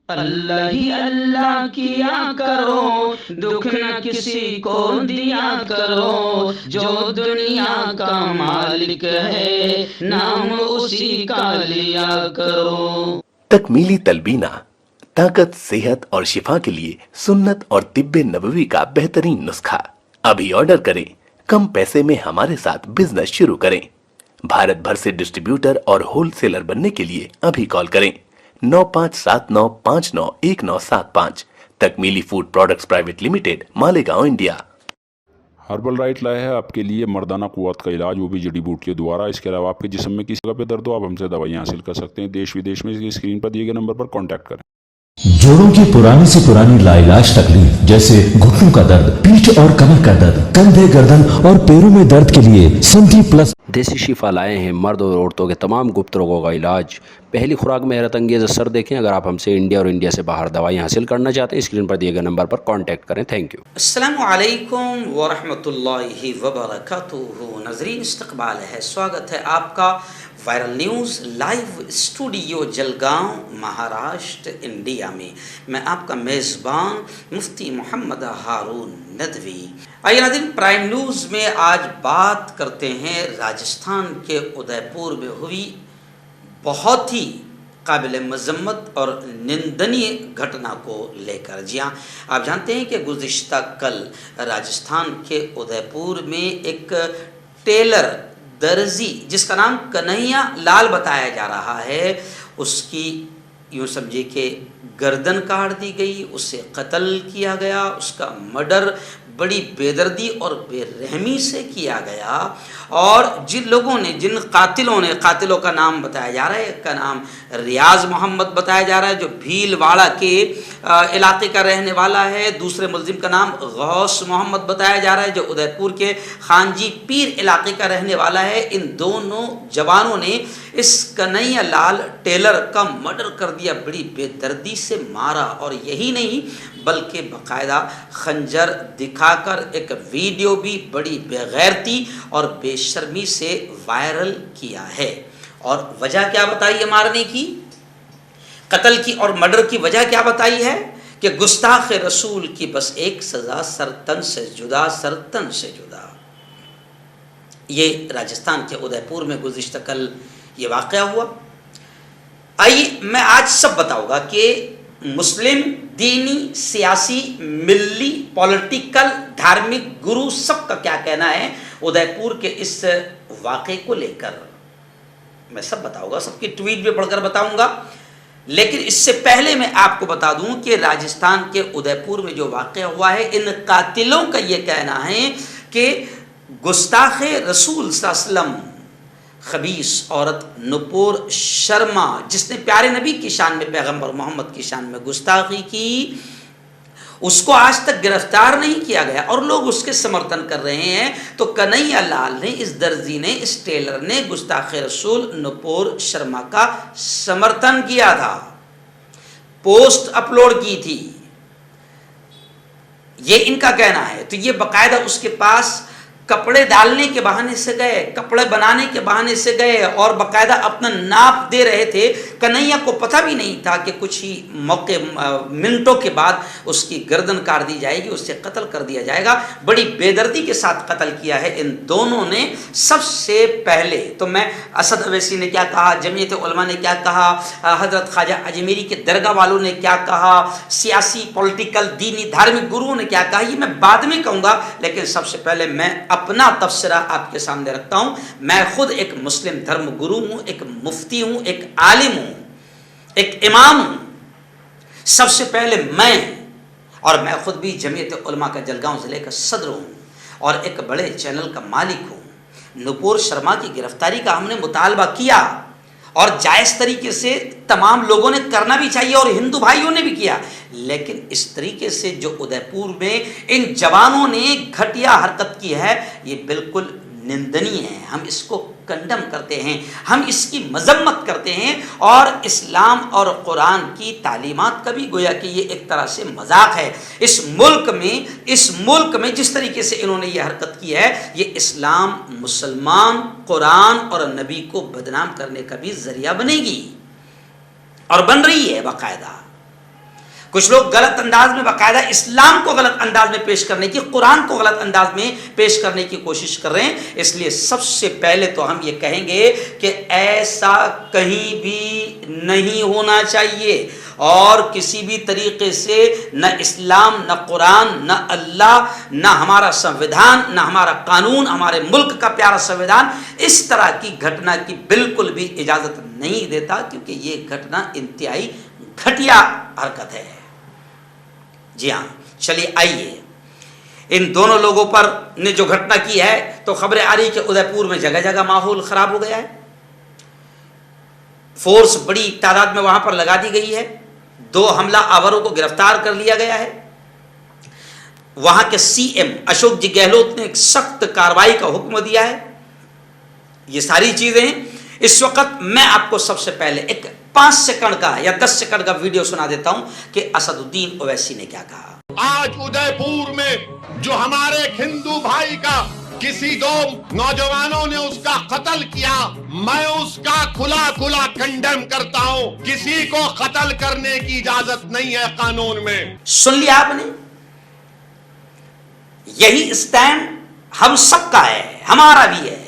اللہ ہی اللہ کیا کرو، دکھ نہ کسی کو دیا کرو، جو دنیا کا مالک ہے نام اسی کا لیا کرو۔ تکمیلی تلبینہ طاقت، صحت اور شفا کے لیے سنت اور طب نبوی کا بہترین نسخہ۔ ابھی آرڈر کریں، کم پیسے میں ہمارے ساتھ بزنس شروع کریں۔ بھارت بھر سے ڈسٹریبیوٹر اور ہول سیلر بننے کے لیے ابھی کال کریں 9579591975۔ Takmili food products private limited, Malegaon, India. Herbal right لائے ہے آپ کے لیے مردانہ قوت کا علاج، وہ بھی جڑی بوٹیوں دوارا۔ اس کے علاوہ آپ کے جسم میں کسی جگہ پہ درد ہو، آپ ہم سے دوائیاں حاصل کر سکتے ہیں دیش ودیش میں۔ اسکرین پر دیے گئے نمبر پر کانٹیکٹ کریں۔ جوڑوں کی پرانی سے پرانی لاعلاج تکلیف جیسے گھٹنوں کا درد، پیٹھ اور کمر کا درد، کندھے، گردن اور پیروں میں درد کے لیے سنٹی پلس دیسی شفا لائے ہیں مرد اور عورتوں کے تمام گپت روگوں کا علاج۔ پہلی خوراک میں حیرت انگیز اثر دیکھیں۔ اگر آپ ہم سے انڈیا اور انڈیا سے باہر دوائیں حاصل کرنا چاہتے ہیں، اسکرین پر دیے گئے نمبر پر کانٹیکٹ کریں۔ Thank you. السلام علیکم ورحمۃ اللہ وبرکاتہ۔ ناظرین، استقبال ہے، سواگت ہے آپ کا viral news live studio Jalgaon, Maharashtra, India میں۔ میں آپ کا میزبان مفتی محمد ہارون ندوی۔ آئیے ناظرین، پرائم نیوز میں آج بات کرتے ہیں راجستھان کے ادے پور میں ہوئی بہت ہی قابل مذمت اور نندنی گھٹنا کو لے کر۔ جی ہاں، آپ جانتے ہیں کہ گزشتہ کل راجستھان کے ادے پور میں ایک ٹیلر، درزی جس کا نام کنہیا لال بتایا جا رہا ہے، اس کی یوں سمجھے کہ گردن کاٹ دی گئی، اسے قتل کیا گیا، اس کا مرڈر بڑی بے دردی اور بے رحمی سے کیا گیا۔ اور جن لوگوں نے، جن قاتلوں کا نام بتایا جا رہا ہے، ایک کا نام ریاض محمد بتایا جا رہا ہے جو بھیل واڑہ کے علاقے کا رہنے والا ہے، دوسرے ملزم کا نام غوث محمد بتایا جا رہا ہے جو ادے پور کے خانجی پیر علاقے کا رہنے والا ہے۔ ان دونوں جوانوں نے اس کنہیا لال ٹیلر کا مرڈر کر دیا، بڑی بے دردی سے مارا، اور یہی نہیں بلکہ باقاعدہ خنجر دکھا کر ایک ویڈیو بھی بڑی بے غیرتی اور بے شرمی سے وائرل کیا ہے۔ اور وجہ کیا بتائی ہے مارنے کی، قتل کی اور مرڈر کی وجہ کیا بتائی ہے کہ گستاخ رسول کی بس ایک سزا، سرتن سے جدا، سرتن سے جدا۔ یہ راجستھان کے ادے پور میں گزشتہ کل یہ واقعہ ہوا۔ آئیے میں آج سب بتاؤں گا کہ مسلم، دینی، سیاسی، ملی، پولیٹیکل، دھارمک گرو سب کا کیا کہنا ہے ادے پور کے اس واقعے کو لے کر۔ میں سب بتاؤں گا، سب کی ٹویٹ بھی پڑھ کر بتاؤں گا، لیکن اس سے پہلے میں آپ کو بتا دوں کہ راجستھان کے ادے پور میں جو واقعہ ہوا ہے، ان قاتلوں کا یہ کہنا ہے کہ گستاخ رسول صلی اللہ علیہ وسلم، خبیث عورت نپور شرما، جس نے پیارے نبی کی شان میں، پیغمبر محمد کی شان میں گستاخی کی، اس کو آج تک گرفتار نہیں کیا گیا اور لوگ اس کے سمرتھن کر رہے ہیں۔ تو کنہیا لال نے، اس درزی نے، اس ٹیلر نے گستاخ رسول نپور شرما کا سمرتھن کیا تھا، پوسٹ اپلوڈ کی تھی، یہ ان کا کہنا ہے۔ تو یہ باقاعدہ اس کے پاس کپڑے ڈالنے کے بہانے سے گئے، کپڑے بنانے کے بہانے سے گئے اور باقاعدہ اپنا ناپ دے رہے تھے۔ کنہیا کو پتہ بھی نہیں تھا کہ کچھ ہی منٹوں کے بعد اس کی گردن کاٹ دی جائے گی، اسے قتل کر دیا جائے گا۔ بڑی بے دردی کے ساتھ قتل کیا ہے ان دونوں نے۔ سب سے پہلے تو میں اسد اویسی نے کیا کہا، جمعیت علماء نے کیا کہا، حضرت خواجہ اجمیری کے درگاہ والوں نے کیا کہا، سیاسی، پولیٹیکل، دینی، دھارمک گروؤں نے کیا کہا، یہ میں بعد میں کہوں گا، لیکن سب سے پہلے میں اپنا تبصرہ آپ کے سامنے رکھتا ہوں۔ میں خود ایک مسلم دھرم گرو ہوں، ایک مفتی ہوں، ایک عالم ہوں، ایک امام ہوں۔ سب سے پہلے میں خود بھی جمعیت علماء کا جلگاؤں ضلع کا صدر ہوں اور ایک بڑے چینل کا مالک ہوں۔ نپور شرما کی گرفتاری کا ہم نے مطالبہ کیا اور جائز طریقے سے تمام لوگوں نے کرنا بھی چاہیے اور ہندو بھائیوں نے بھی کیا، لیکن اس طریقے سے جو ادے پور میں ان جوانوں نے گھٹیا حرکت کی ہے، یہ بالکل نندنی ہے۔ ہم اس کو کنڈم کرتے ہیں، ہم اس کی مذمت کرتے ہیں، اور اسلام اور قرآن کی تعلیمات کا بھی گویا کہ یہ ایک طرح سے مذاق ہے۔ اس ملک میں جس طریقے سے انہوں نے یہ حرکت کی ہے، یہ اسلام، مسلمان، قرآن اور نبی کو بدنام کرنے کا بھی ذریعہ بنے گی اور بن رہی ہے باقاعدہ۔ کچھ لوگ غلط انداز میں باقاعدہ اسلام کو غلط انداز میں پیش کرنے کی، قرآن کو غلط انداز میں پیش کرنے کی کوشش کر رہے ہیں. اس لیے سب سے پہلے تو ہم یہ کہیں گے کہ ایسا کہیں بھی نہیں ہونا چاہیے، اور کسی بھی طریقے سے نہ اسلام، نہ قرآن، نہ اللہ، نہ ہمارا سنویدھان، نہ ہمارا قانون، ہمارے ملک کا پیارا سنویدھان اس طرح کی گھٹنا کی بالکل بھی اجازت نہیں دیتا، کیونکہ یہ گھٹنا انتہائی گھٹیا حرکت ہے. جی ہاں، چلیے آئیے، ان دونوں لوگوں پر نے جو گھٹنا کی ہے تو خبریں آ رہی کہ ادے پور میں جگہ جگہ ماحول خراب ہو گیا ہے، فورس بڑی تعداد میں وہاں پر لگا دی گئی ہے، 2 حملہ آوروں کو گرفتار کر لیا گیا ہے. وہاں کے سی ایم اشوک جی گہلوت نے ایک سخت کارروائی کا حکم دیا ہے. یہ ساری چیزیں اس وقت میں آپ کو سب سے پہلے ایک 5 سیکنڈ کا یا 10 سیکنڈ کا ویڈیو سنا دیتا ہوں کہ اسد الدین اویسی نے کیا کہا. آج ادے پور میں جو ہمارے ایک ہندو بھائی کا کسی 2 نوجوانوں نے اس کا قتل کیا، میں اس کا کھلا کھلا کنڈیم کرتا ہوں. کسی کو قتل کرنے کی اجازت نہیں ہے قانون میں. سن لیا آپ نے؟ یہی اسٹینڈ ہم سب کا ہے، ہمارا بھی ہے.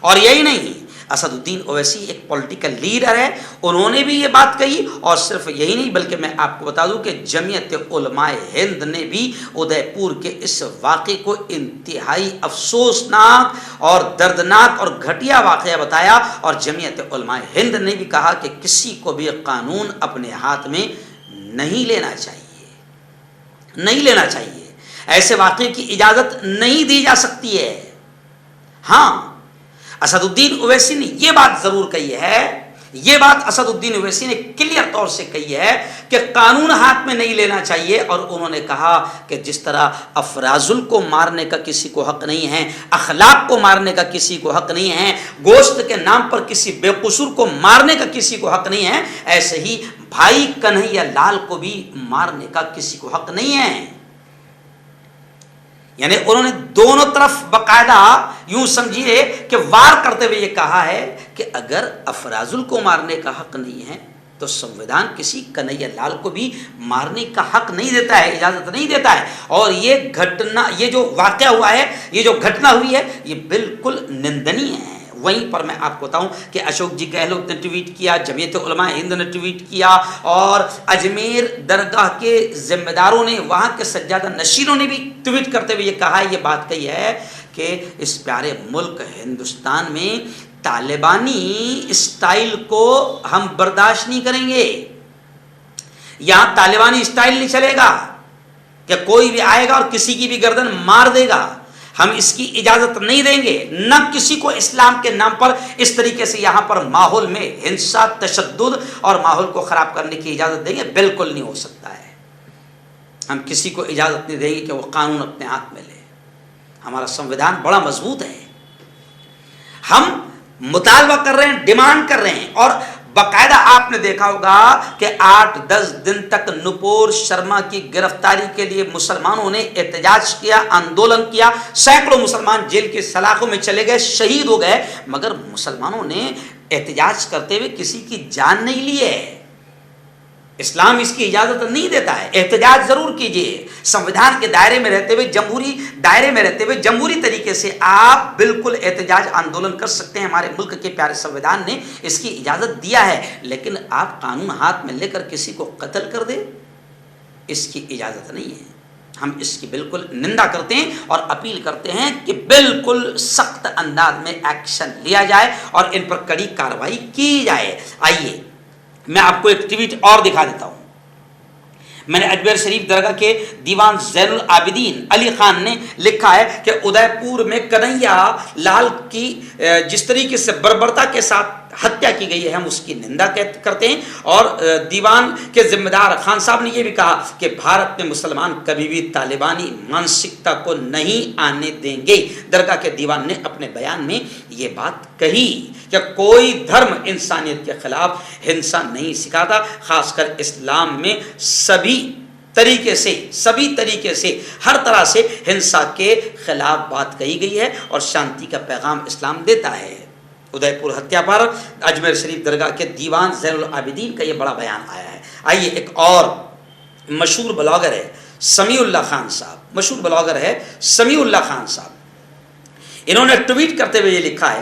اور یہی نہیں، اسد الدین اویسی ایک پولیٹیکل لیڈر ہے، انہوں نے بھی یہ بات کہی. اور صرف یہی نہیں بلکہ میں آپ کو بتا دوں کہ جمعیت علماء ہند نے بھی ادے پور کے اس واقعے کو انتہائی افسوسناک اور دردناک اور گھٹیا واقعہ بتایا. اور جمعیت علماء ہند نے بھی کہا کہ کسی کو بھی قانون اپنے ہاتھ میں نہیں لینا چاہیے، نہیں لینا چاہیے. ایسے واقعے کی اجازت نہیں دی جا سکتی ہے. ہاں، اسد الدین اویسی نے یہ بات ضرور کہی ہے، یہ بات اسد الدین اویسی نے کلیئر طور سے کہی ہے کہ قانون ہاتھ میں نہیں لینا چاہیے. اور انہوں نے کہا کہ جس طرح افرازل کو مارنے کا کسی کو حق نہیں ہے، اخلاق کو مارنے کا کسی کو حق نہیں ہے، گوشت کے نام پر کسی بے قصور کو مارنے کا کسی کو حق نہیں ہے، ایسے ہی بھائی کنہیا لال کو بھی مارنے کا کسی کو حق نہیں ہے. یعنی انہوں نے دونوں طرف باقاعدہ یوں سمجھیے کہ وار کرتے ہوئے یہ کہا ہے کہ اگر افرازل کو مارنے کا حق نہیں ہے تو سنویدھان کسی کنہیا لال کو بھی مارنے کا حق نہیں دیتا ہے، اجازت نہیں دیتا ہے. اور یہ گھٹنا، یہ جو واقعہ ہوا ہے، یہ جو گھٹنا ہوئی ہے، یہ بالکل نندنی ہے. وہیں پر میں آپ کو بتاؤں کہ اشوک جی گہلوت نے ٹویٹ کیا، جمعیت علماء ہند نے ٹویٹ کیا، اور اجمیر درگاہ کے ذمہ داروں نے، وہاں کے سجادہ نشینوں نے بھی ٹویٹ کرتے ہوئے یہ کہا، یہ بات کہی ہے کہ اس پیارے ملک ہندوستان میں طالبانی اسٹائل کو ہم برداشت نہیں کریں گے. یہاں طالبانی اسٹائل نہیں چلے گا کہ کوئی بھی آئے گا اور کسی کی بھی گردن مار دے گا. ہم اس کی اجازت نہیں دیں گے، نہ کسی کو اسلام کے نام پر اس طریقے سے یہاں پر ماحول میں ہنسا، تشدد اور ماحول کو خراب کرنے کی اجازت دیں گے. بالکل نہیں ہو سکتا ہے. ہم کسی کو اجازت نہیں دیں گے کہ وہ قانون اپنے ہاتھ میں لے. ہمارا سنویدھان بڑا مضبوط ہے. ہم مطالبہ کر رہے ہیں، ڈیمانڈ کر رہے ہیں. اور باقاعدہ آپ نے دیکھا ہوگا کہ 8-10 دن تک نپور شرما کی گرفتاری کے لیے مسلمانوں نے احتجاج کیا، آندولن کیا. سینکڑوں مسلمان جیل کے سلاخوں میں چلے گئے، شہید ہو گئے، مگر مسلمانوں نے احتجاج کرتے ہوئے کسی کی جان نہیں لی ہے. اسلام اس کی اجازت نہیں دیتا ہے. احتجاج ضرور کیجئے، سنویدھان کے دائرے میں رہتے ہوئے، جمہوری دائرے میں رہتے ہوئے، جمہوری طریقے سے آپ بالکل احتجاج آندولن کر سکتے ہیں. ہمارے ملک کے پیارے سنویدھان نے اس کی اجازت دیا ہے. لیکن آپ قانون ہاتھ میں لے کر کسی کو قتل کر دیں، اس کی اجازت نہیں ہے. ہم اس کی بالکل نندا کرتے ہیں اور اپیل کرتے ہیں کہ بالکل سخت انداز میں ایکشن لیا جائے اور ان پر کڑی کارروائی کی جائے. آئیے میں آپ کو ایک ٹویٹ اور دکھا دیتا ہوں. میں نے اجمیر شریف درگاہ کے دیوان زین العابدین علی خان نے لکھا ہے کہ ادے پور میں کنہیا لال کی جس طریقے سے بربرتا کے ساتھ ہتیا کی گئی ہے، ہم اس کی نندا کرتے ہیں. اور دیوان کے ذمہ دار خان صاحب نے یہ بھی کہا کہ بھارت میں مسلمان کبھی بھی طالبانی مانسکتا کو نہیں آنے دیں گے. درگاہ کے دیوان نے اپنے بیان میں یہ بات کہی کہ کوئی دھرم انسانیت کے خلاف ہنسا نہیں سکھاتا. خاص کر اسلام میں سبھی طریقے سے ہر طرح سے ہنسا کے خلاف بات کہی گئی ہے اور شانتی کا پیغام اسلام دیتا ہے. ادے پور ہتیا پر اجمیر شریف درگاہ کے دیوان زین العابدین کا یہ بڑا بیان آیا ہے. آئیے ایک اور مشہور بلاگر ہے سمیع اللہ خان صاحب، مشہور بلاگر ہے سمیع اللہ خان صاحب، انہوں نے ٹویٹ کرتے ہوئے یہ لکھا ہے.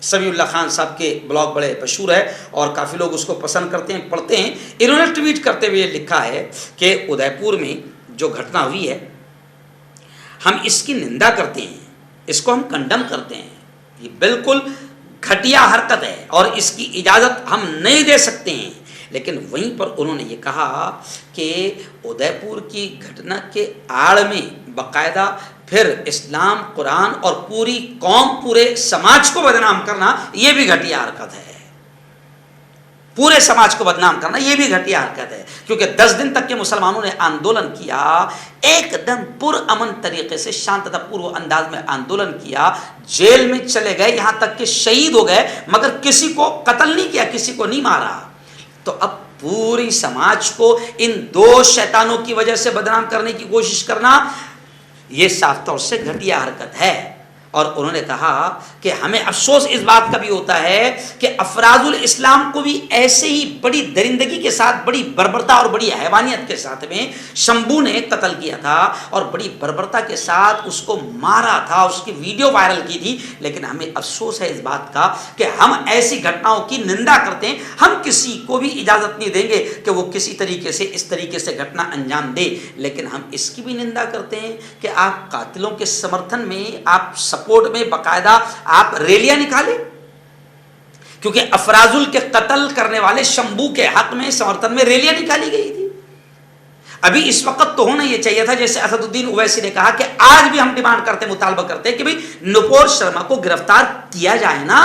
سمیع اللہ خان صاحب کے بلاگ بڑے مشہور ہے اور کافی لوگ اس کو پسند کرتے ہیں، پڑھتے ہیں. انہوں نے ٹویٹ کرتے ہوئے یہ لکھا ہے کہ ادے پور میں جو گھٹنا ہوئی ہے ہم اس کی نندا کرتے ہیں، اس کو ہم کنڈم کرتے ہیں، یہ بالکل گھٹیا حرکت ہے اور اس کی اجازت ہم نہیں دے سکتے ہیں. لیکن وہیں پر انہوں نے یہ کہا کہ ادے پور کی گھٹنا کے آڑ میں باقاعدہ پھر اسلام، قرآن اور پوری قوم، پورے سماج کو بدنام کرنا یہ بھی گھٹیا حرکت ہے. پورے سماج کو بدنام کرنا یہ بھی گھٹیا حرکت ہے، کیونکہ 10 دن تک کے مسلمانوں نے آندولن کیا، ایک دم پر امن طریقے سے شانتتا پورو انداز میں آندولن کیا، جیل میں چلے گئے، یہاں تک کہ شہید ہو گئے، مگر کسی کو قتل نہیں کیا، کسی کو نہیں مارا. تو اب پوری سماج کو ان 2 شیطانوں کی وجہ سے بدنام کرنے کی کوشش کرنا یہ صاف طور سے گھٹیا حرکت ہے. اور انہوں نے کہا کہ ہمیں افسوس اس بات کا بھی ہوتا ہے کہ افراز الاسلام کو بھی ایسے ہی بڑی درندگی کے ساتھ، بڑی بربرتا اور بڑی حیوانیت کے ساتھ میں شمبو نے قتل کیا تھا اور بڑی بربرتا کے ساتھ اس کو مارا تھا، اس کی ویڈیو وائرل کی تھی. لیکن ہمیں افسوس ہے اس بات کا کہ ہم ایسی گھٹناؤں کی نندا کرتے ہیں. ہم کسی کو بھی اجازت نہیں دیں گے کہ وہ کسی طریقے سے اس طریقے سے گھٹنا انجام دے، لیکن ہم اس کی بھی نندا کرتے ہیں کہ آپ قاتلوں کے سمرتھن میں، آپ سپورٹ میں باقاعدہ آپ ریلیاں نکالیں. کیونکہ افرازل کے قتل کرنے والے شمبو کے حق میں سمرتھن میں ریلیاں نکالی گئی تھی. ابھی اس وقت تو ہونا یہ چاہیے تھا جیسے اسد الدین اویسی نے کہا کہ آج بھی ہم ڈیمانڈ کرتے، مطالبہ کرتے کہ بھئی نپور شرما کو گرفتار کیا جائے نا.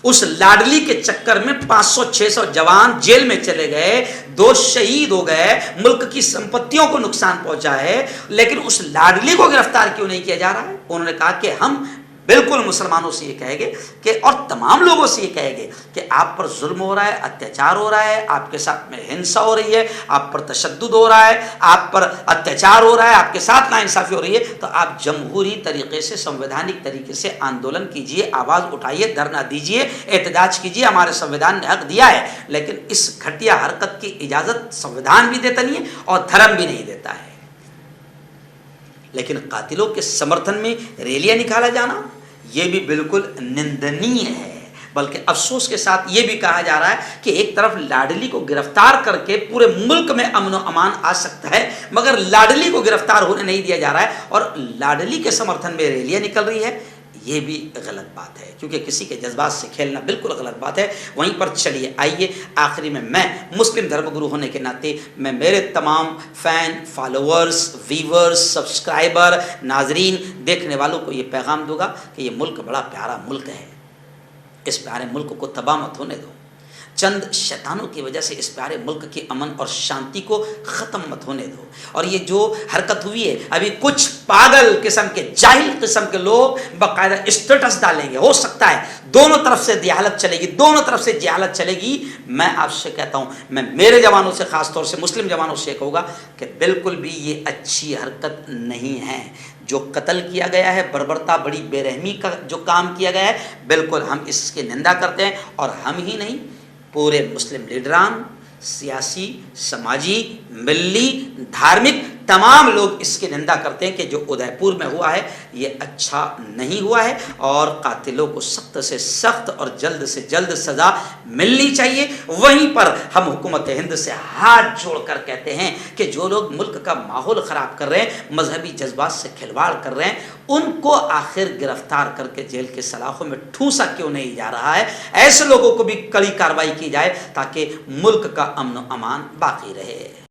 اس لاڈلی کے چکر میں 500-600 جوان جیل میں چلے گئے، 2 شہید ہو گئے، ملک کی سمپتیوں کو نقصان پہنچا ہے، لیکن اس لاڈلی کو گرفتار کیوں نہیں کیا جا رہا ہے؟ انہوں نے کہا کہ ہم بالکل مسلمانوں سے یہ کہیں گے کہ اور تمام لوگوں سے یہ کہیں گے کہ آپ پر ظلم ہو رہا ہے، اتیاچار ہو رہا ہے، آپ کے ساتھ میں ہنسا ہو رہی ہے، آپ پر تشدد ہو رہا ہے، آپ پر اتیاچار ہو رہا ہے، آپ کے ساتھ ناانصافی ہو رہی ہے، تو آپ جمہوری طریقے سے، سنویدھانک طریقے سے آندولن کیجئے، آواز اٹھائیے، دھرنا دیجئے، احتجاج کیجئے، ہمارے سنویدھان نے حق دیا ہے. لیکن اس گھٹیا حرکت کی اجازت سنویدھان بھی دیتا نہیں ہے اور دھرم بھی نہیں دیتا ہے. لیکن قاتلوں کے سمرتھن میں ریلیاں نکالا جانا یہ بھی بالکل نندنی ہے. بلکہ افسوس کے ساتھ یہ بھی کہا جا رہا ہے کہ ایک طرف لاڈلی کو گرفتار کر کے پورے ملک میں امن و امان آ سکتا ہے، مگر لاڈلی کو گرفتار ہونے نہیں دیا جا رہا ہے اور لاڈلی کے سمرتھن میں ریلیاں نکل رہی ہے. یہ بھی غلط بات ہے، کیونکہ کسی کے جذبات سے کھیلنا بالکل غلط بات ہے. وہیں پر چلیے آئیے آخری میں مسلم دھرم گرو ہونے کے ناطے میں میرے تمام فین، فالوورز، ویورز، سبسکرائبر، ناظرین، دیکھنے والوں کو یہ پیغام دوں گا کہ یہ ملک بڑا پیارا ملک ہے. اس پیارے ملک کو تباہ مت ہونے دو. چند شیطانوں کی وجہ سے اس پیارے ملک کی امن اور شانتی کو ختم مت ہونے دو. اور یہ جو حرکت ہوئی ہے، ابھی کچھ پاگل قسم کے، جاہل قسم کے لوگ باقاعدہ اسٹیٹس ڈالیں گے. ہو سکتا ہے دونوں طرف سے جہالت چلے گی، دونوں طرف سے جہالت چلے گی. میں آپ سے کہتا ہوں، میں میرے جوانوں سے، خاص طور سے مسلم جوانوں سے کہوں گا کہ بالکل بھی یہ اچھی حرکت نہیں ہے. جو قتل کیا گیا ہے، بربرتا، بڑی بے رحمی کا جو کام کیا گیا ہے، بالکل ہم اس کی نندا کرتے ہیں. اور ہم ہی نہیں، پورے مسلم لیڈران، سیاسی، سماجی، ملی، دھارمک تمام لوگ اس کی نندا کرتے ہیں کہ جو ادے پور میں ہوا ہے یہ اچھا نہیں ہوا ہے اور قاتلوں کو سخت سے سخت اور جلد سے جلد سزا ملنی چاہیے. وہیں پر ہم حکومت ہند سے ہاتھ جوڑ کر کہتے ہیں کہ جو لوگ ملک کا ماحول خراب کر رہے ہیں، مذہبی جذبات سے کھلواڑ کر رہے ہیں، ان کو آخر گرفتار کر کے جیل کے سلاخوں میں ٹھوسا کیوں نہیں جا رہا ہے؟ ایسے لوگوں کو بھی کڑی کارروائی کی جائے تاکہ ملک کا امن و امان باقی رہے.